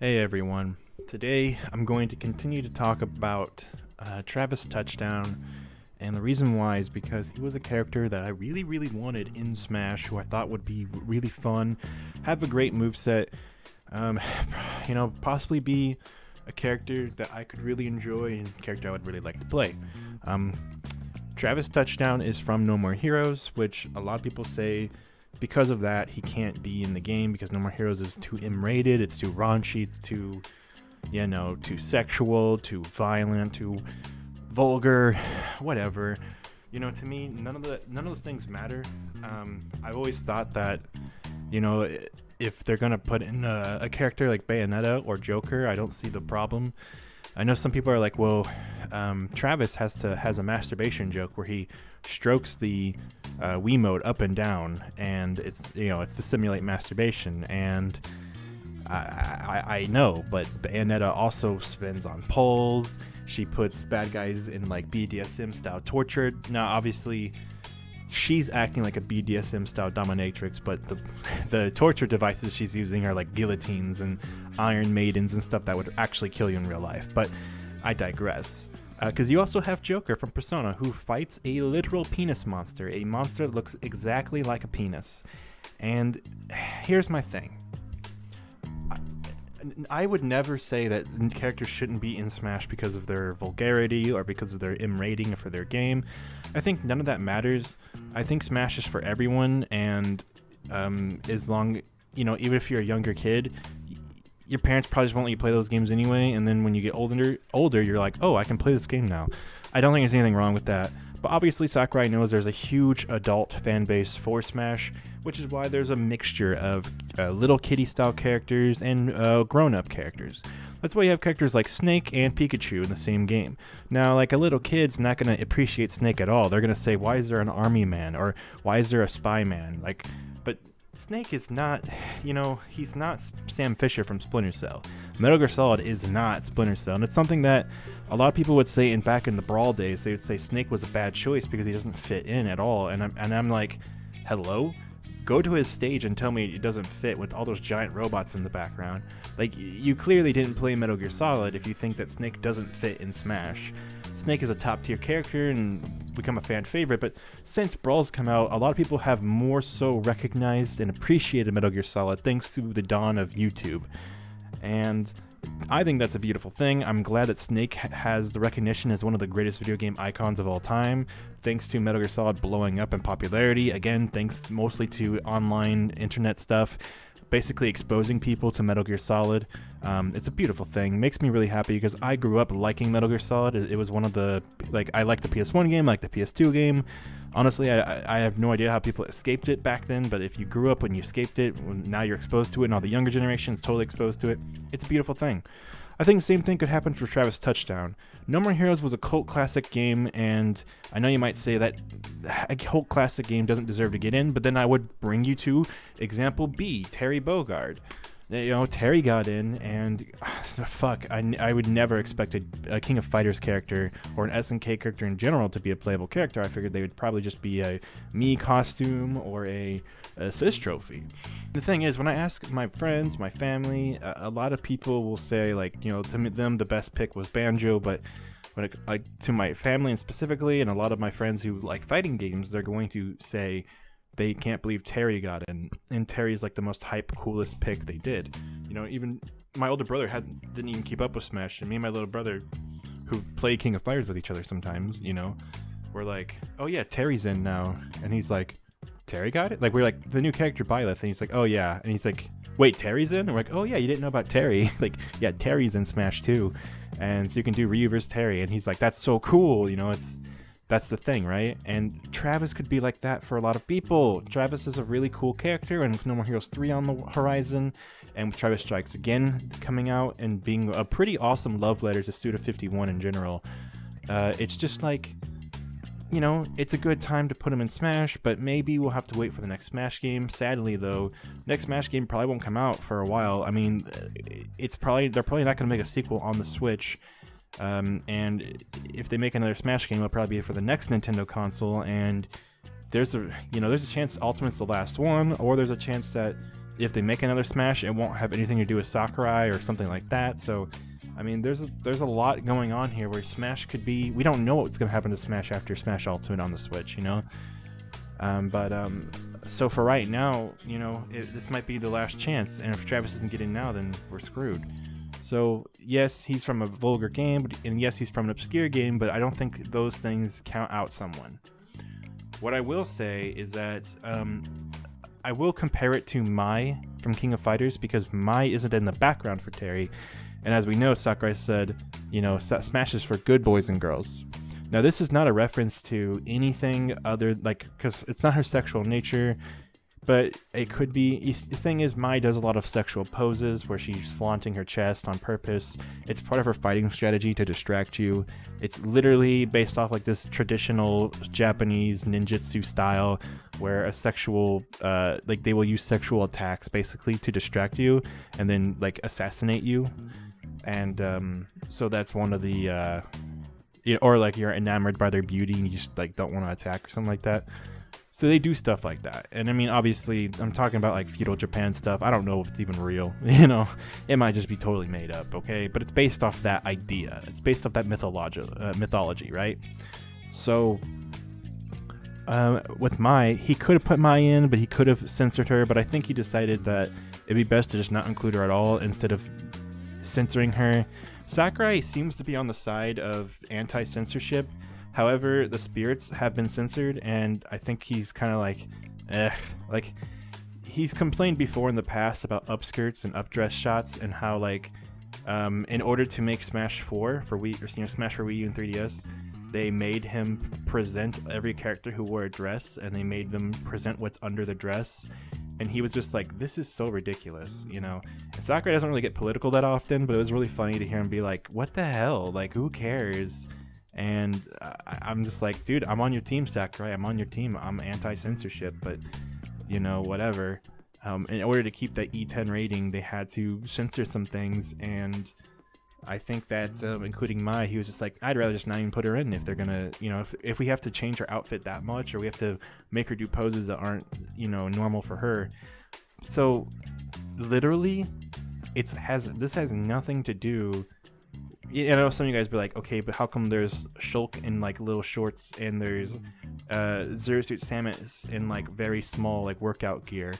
Hey everyone, today I'm going to continue to talk about Travis Touchdown, and the reason why is because he was a character that I really wanted in Smash, who I thought would be really fun, have a great moveset, possibly be a character that I could really enjoy and a character I would really like to play. Travis Touchdown is from No More Heroes, which a lot of people say because of that he can't be in the game because No More Heroes is too M-rated, it's too raunchy, it's too sexual, too violent, too vulgar, whatever. To me, none of those things matter. I've always thought that, if they're gonna put in a character like Bayonetta or Joker, I don't see the problem. I know some people are like, well, Travis has a masturbation joke where he strokes the Wiimote up and down, and it's to simulate masturbation. And I know, but Bayonetta also spins on poles. She puts bad guys in like BDSM style torture. Now, obviously, she's acting like a BDSM style dominatrix, but the torture devices she's using are like guillotines and Iron Maidens and stuff that would actually kill you in real life. But I digress. Because you also have Joker from Persona, who fights a literal penis monster, a monster that looks exactly like a penis. And here's my thing. I would never say that characters shouldn't be in Smash because of their vulgarity or because of their M rating for their game. I think none of that matters. I think Smash is for everyone, and as long, even if you're a younger kid, your parents probably just won't let you play those games anyway, and then when you get older, you're like, oh, I can play this game now. I don't think there's anything wrong with that. But obviously Sakurai knows there's a huge adult fan base for Smash, which is why there's a mixture of little kiddie style characters and grown-up characters. That's why you have characters like Snake and Pikachu in the same game. Now, like, a little kid's not going to appreciate Snake at all. They're going to say, why is there an army man? Or why is there a spy man? But Snake is not, he's not Sam Fisher from Splinter Cell. Metal Gear Solid is not Splinter Cell, and it's something that a lot of people would say, back in the Brawl days, they would say Snake was a bad choice because he doesn't fit in at all. And I'm like, hello? Go to his stage and tell me it doesn't fit with all those giant robots in the background. Like, you clearly didn't play Metal Gear Solid if you think that Snake doesn't fit in Smash. Snake is a top tier character and become a fan favorite, but since Brawl's come out, a lot of people have more so recognized and appreciated Metal Gear Solid thanks to the dawn of YouTube. And I think that's a beautiful thing. I'm glad that Snake has the recognition as one of the greatest video game icons of all time, thanks to Metal Gear Solid blowing up in popularity. Again, thanks mostly to online internet stuff, basically exposing people to Metal Gear Solid. It's a beautiful thing. Makes me really happy because I grew up liking Metal Gear Solid. It was one of the, I liked the PS1 game, I liked the PS2 game. Honestly, I have no idea how people escaped it back then, but if you grew up when you escaped it, now you're exposed to it, and all the younger generation is totally exposed to it. It's a beautiful thing. I think the same thing could happen for Travis Touchdown. No More Heroes was a cult classic game, and I know you might say that a cult classic game doesn't deserve to get in, but then I would bring you to example B, Terry Bogard. Terry got in, and fuck, I would never expect a King of Fighters character or an SNK character in general to be a playable character. I figured they would probably just be a Mii costume or a assist trophy. The thing is, when I ask my friends, my family, a lot of people will say, to them the best pick was Banjo, but when to my family and specifically, and a lot of my friends who like fighting games, they're going to say they can't believe Terry got in, and Terry's like the most hype, coolest pick they did. Even my older brother didn't even keep up with Smash, and me and my little brother, who play King of Fighters with each other sometimes, we're like, oh yeah, Terry's in now, and he's like, Terry got it? Like, we're like, the new character Byleth, and he's like, oh yeah, and he's like, wait, Terry's in? And we're like, oh yeah, you didn't know about Terry? Like, yeah, Terry's in Smash too, and so you can do Ryu vs. Terry, and he's like, that's so cool, that's the thing, right? And Travis could be like that for a lot of people. Travis is a really cool character, and with No More Heroes 3 on the horizon, and with Travis Strikes Again coming out and being a pretty awesome love letter to Suda51 in general, it's just like, it's a good time to put him in Smash, but maybe we'll have to wait for the next Smash game. Sadly, though, next Smash game probably won't come out for a while. I mean, they're probably not going to make a sequel on the Switch. And if they make another Smash game, it'll probably be for the next Nintendo console, and there's a chance Ultimate's the last one, or there's a chance that if they make another Smash, it won't have anything to do with Sakurai or something like that. So, I mean, there's a lot going on here where Smash could be. We don't know what's gonna happen to Smash after Smash Ultimate on the Switch, you know. So for right now, you know, this might be the last chance, and if Travis doesn't get in now, then we're screwed. So yes, he's from a vulgar game, and yes, he's from an obscure game, but I don't think those things count out someone. What I will say is that I will compare it to Mai from King of Fighters, because Mai isn't in the background for Terry, and as we know, Sakurai said, you know, Smash is for good boys and girls. Now, this is not a reference to anything other, like, because it's not her sexual nature, but it could be. The thing is, Mai does a lot of sexual poses where she's flaunting her chest on purpose. It's part of her fighting strategy to distract you. It's literally based off like this traditional Japanese ninjutsu style where a sexual, like they will use sexual attacks basically to distract you and then like assassinate you. And so that's one of the, or like you're enamored by their beauty and you just like don't want to attack or something like that. So they do stuff like that. And I mean, obviously, I'm talking about like feudal Japan stuff. I don't know if it's even real. You know, it might just be totally made up, okay? But it's based off that idea. It's based off that mythology, right? So with Mai, he could have put Mai in, but he could have censored her. But I think he decided that it'd be best to just not include her at all instead of censoring her. Sakurai seems to be on the side of anti-censorship. However, the spirits have been censored, and I think he's kind of like he's complained before in the past about upskirts and updress shots, and how like in order to make Smash 4 for Wii, or, you know, Smash for Wii U and 3DS, they made him present every character who wore a dress, and they made them present what's under the dress, and he was just like, this is so ridiculous, you know. And Sakurai doesn't really get political that often, but it was really funny to hear him be like, what the hell, like who cares? And I'm just like, dude, I'm on your team, Sakurai. I'm on your team. I'm anti-censorship, but, you know, whatever. In order to keep that E10 rating, they had to censor some things, and I think that, including Mai, he was just like, I'd rather just not even put her in if they're gonna, you know, if we have to change her outfit that much, or we have to make her do poses that aren't, you know, normal for her. So, literally, this has nothing to do. I know some of you guys be like, okay, but how come there's Shulk in like little shorts and there's Zero Suit Samus in like very small like workout gear?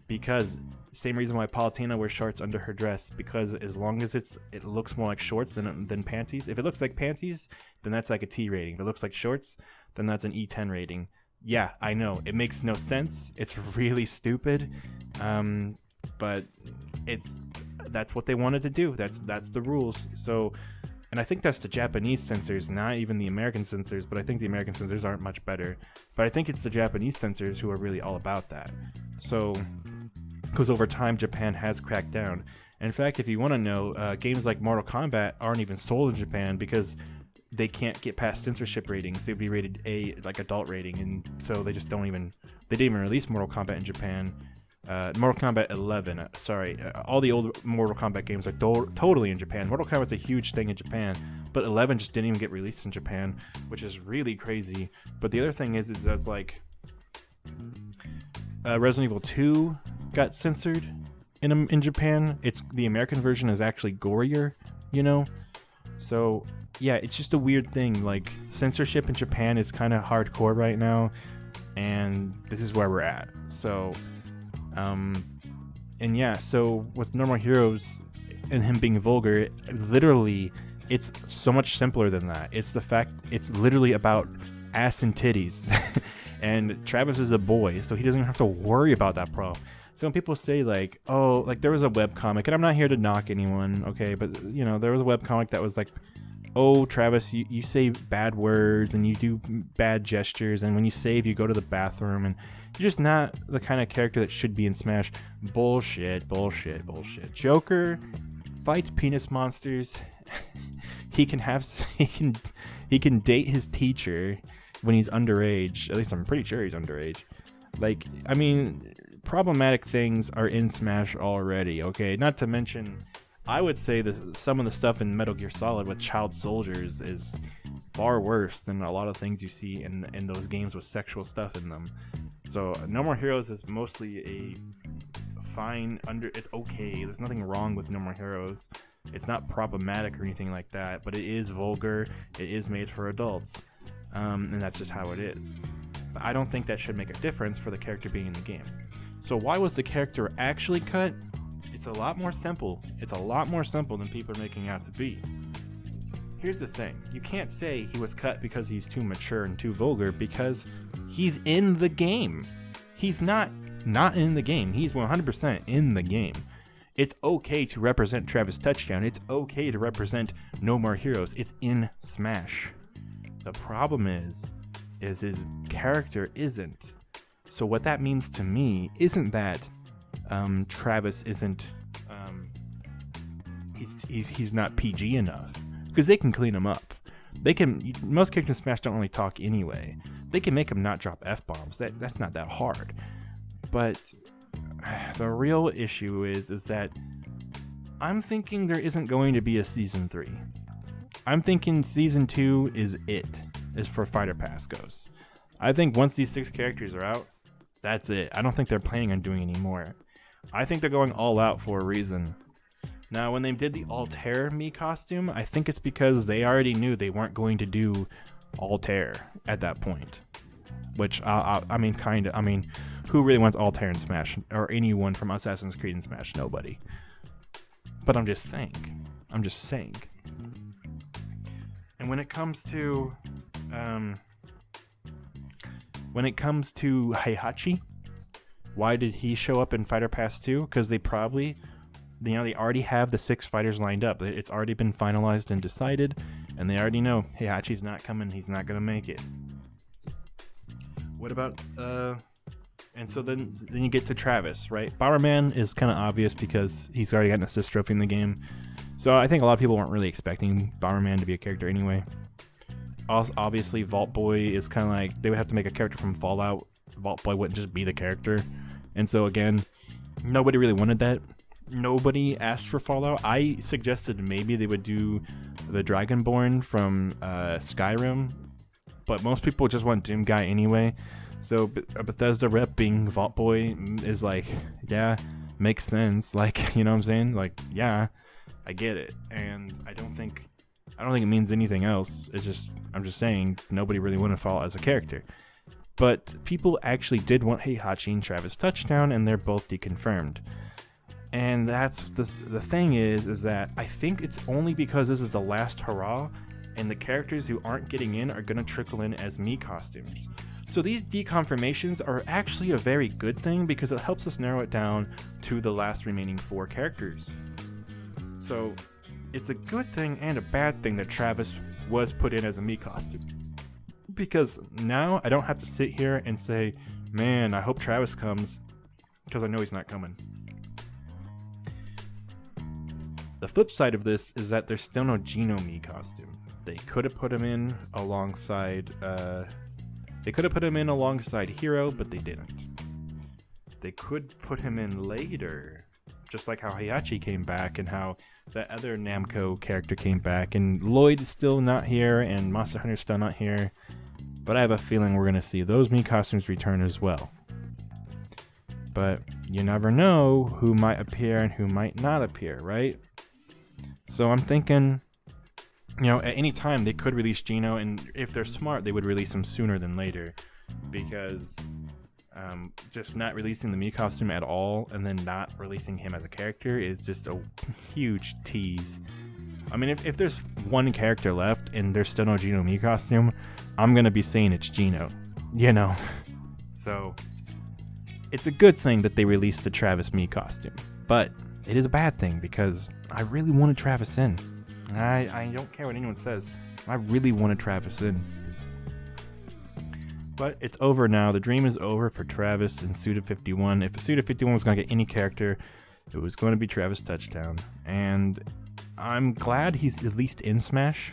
Because same reason why Palutena wears shorts under her dress, because as long as it looks more like shorts than panties. If it looks like panties, then that's like a T rating. If it looks like shorts, then that's an E10 rating. Yeah, I know, it makes no sense. It's really stupid, but that's what they wanted to do. That's the rules. So, and I think that's the Japanese censors, not even the American censors, but I think the American censors aren't much better. But I think it's the Japanese censors who are really all about that. So, because over time, Japan has cracked down. In fact, if you want to know, games like Mortal Kombat aren't even sold in Japan because they can't get past censorship ratings. They'd be rated A, like adult rating, and so they didn't even release Mortal Kombat in Japan. Mortal Kombat 11, all the old Mortal Kombat games are totally in Japan. Mortal Kombat's a huge thing in Japan, but 11 just didn't even get released in Japan, which is really crazy. But the other thing is that's like Resident Evil 2 got censored in Japan. The American version is actually gorier, you know? So yeah, it's just a weird thing. Like, censorship in Japan is kind of hardcore right now, and this is where we're at. So and yeah, so with Normal Heroes and him being vulgar, literally, it's so much simpler than that. It's the fact it's literally about ass and titties. And Travis is a boy, so he doesn't have to worry about that problem. So when people say like, oh, like there was a webcomic, and I'm not here to knock anyone, okay, but you know, there was a webcomic that was like, oh, Travis, you say bad words and you do bad gestures, and when you save, you go to the bathroom, and you're just not the kind of character that should be in Smash. Bullshit. Joker fights penis monsters. he can date his teacher when he's underage. At least I'm pretty sure he's underage. Like, I mean, problematic things are in Smash already, okay? Not to mention, I would say that some of the stuff in Metal Gear Solid with child soldiers is far worse than a lot of things you see in those games with sexual stuff in them. So No More Heroes is mostly a fine. It's okay. There's nothing wrong with No More Heroes. It's not problematic or anything like that, but it is vulgar. It is made for adults, and that's just how it is. But I don't think that should make a difference for the character being in the game. So why was the character actually cut? It's a lot more simple. It's a lot more simple than people are making out to be. Here's the thing. You can't say he was cut because he's too mature and too vulgar, because he's in the game. He's not in the game. He's 100% in the game. It's okay to represent Travis Touchdown. It's okay to represent No More Heroes. It's in Smash. The problem is his character isn't. So what that means to me isn't that Travis isn't he's not PG enough, because they can clean him up. Most characters in Smash don't really talk anyway. They can make him not drop F-bombs. That's not that hard. But the real issue is that I'm thinking there isn't going to be a Season 3. I'm thinking Season 2 is for Fighter Pass goes. I think once these 6 characters are out, that's it. I don't think they're planning on doing any more. I think they're going all out for a reason. Now, when they did the Altair Mii costume, I think it's because they already knew they weren't going to do Altair at that point. Which, I mean, kind of. I mean, who really wants Altair in Smash? Or anyone from Assassin's Creed in Smash? Nobody. But I'm just saying. And when it comes to Heihachi, why did he show up in Fighter Pass 2? Because they probably, they already have the 6 fighters lined up. It's already been finalized and decided, and they already know Heihachi's not coming. He's not gonna make it. What about and so then you get to Travis, right? Bomberman is kind of obvious because he's already got an assist trophy in the game. So I think a lot of people weren't really expecting Bomberman to be a character anyway. Also, obviously, Vault Boy is kind of like, they would have to make a character from Fallout. Vault Boy wouldn't just be the character. And so again, nobody really wanted that. Nobody asked for Fallout. I suggested maybe they would do the Dragonborn from Skyrim, but most people just want Doom Guy anyway. So a Bethesda rep being Vault Boy is like, yeah, makes sense. Like, you know what I'm saying? Like, yeah, I get it. And I don't think it means anything else. I'm just saying nobody really wanted Fallout as a character. But people actually did want Heihachi and Travis Touchdown, and they're both deconfirmed. And that's the thing is that I think it's only because this is the last hurrah, and the characters who aren't getting in are going to trickle in as Mii costumes. So these deconfirmations are actually a very good thing, because it helps us narrow it down to the last remaining 4 characters. So it's a good thing and a bad thing that Travis was put in as a Mii costume. Because now I don't have to sit here and say, man, I hope Travis comes, because I know he's not coming. The flip side of this is that there's still no Geno Mii costume. They could have put him in alongside Hero, but they didn't. They could put him in later, just like how Heihachi came back and how that other Namco character came back, and Lloyd is still not here and Monster Hunter's still not here. But I have a feeling we're going to see those Mii costumes return as well. But you never know who might appear and who might not appear, right? So I'm thinking, at any time they could release Geno, and if they're smart, they would release him sooner than later. Because just not releasing the Mii costume at all and then not releasing him as a character is just a huge tease. I mean, if there's one character left and there's still no Geno Mii costume, I'm going to be saying it's Geno, So it's a good thing that they released the Travis Mii costume, but it is a bad thing because I really wanted Travis in. I don't care what anyone says. I really wanted Travis in. But it's over now. The dream is over for Travis and Suda51. If Suda51 was going to get any character, it was going to be Travis Touchdown. And I'm glad he's at least in Smash.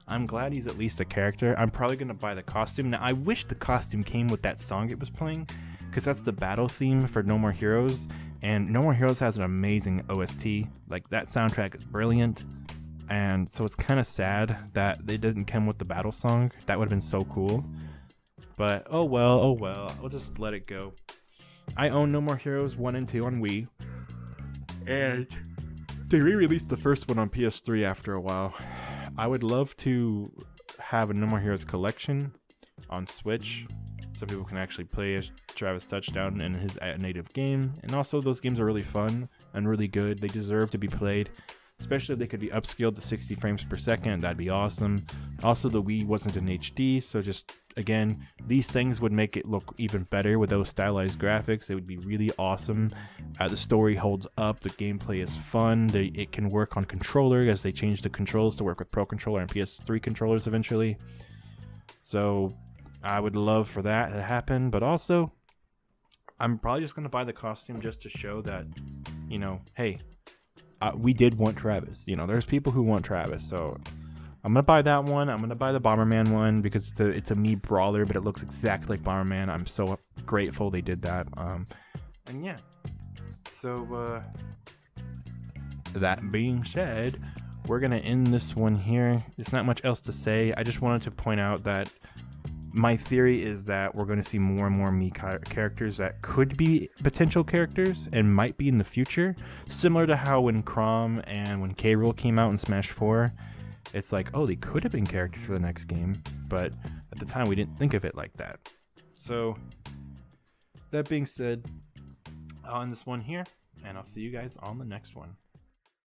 I'm glad he's at least a character. I'm probably going to buy the costume. Now, I wish the costume came with that song it was playing, because that's the battle theme for No More Heroes. And No More Heroes has an amazing OST. Like, that soundtrack is brilliant. And so it's kind of sad that they didn't come with the battle song. That would have been so cool. But oh well, we'll just let it go. I own No More Heroes 1 and 2 on Wii, and they re-released the first one on PS3 after a while. I would love to have a No More Heroes collection on Switch, so people can actually play as Travis Touchdown in his native game. And also, those games are really fun and really good. They deserve to be played, especially if they could be upscaled to 60 frames per second. That'd be awesome. Also, the Wii wasn't in HD, so just, again, these things would make it look even better with those stylized graphics. It would be really awesome. The story holds up. The gameplay is fun. It can work on controller, as they changed the controls to work with Pro Controller and PS3 controllers eventually. So I would love for that to happen, but also I'm probably just going to buy the costume just to show that, you know, hey, we did want Travis. You know, there's people who want Travis, so I'm going to buy that one. I'm going to buy the Bomberman one because it's a Mii brawler, but it looks exactly like Bomberman. I'm so grateful they did that. And yeah, so that being said, we're going to end this one here. There's not much else to say. I just wanted to point out that my theory is that we're going to see more and more Mii characters that could be potential characters and might be in the future. Similar to how when Chrom and when K. Rool came out in Smash 4, it's like, oh, they could have been characters for the next game, but at the time we didn't think of it like that. So, that being said, I'll end this one here, and I'll see you guys on the next one.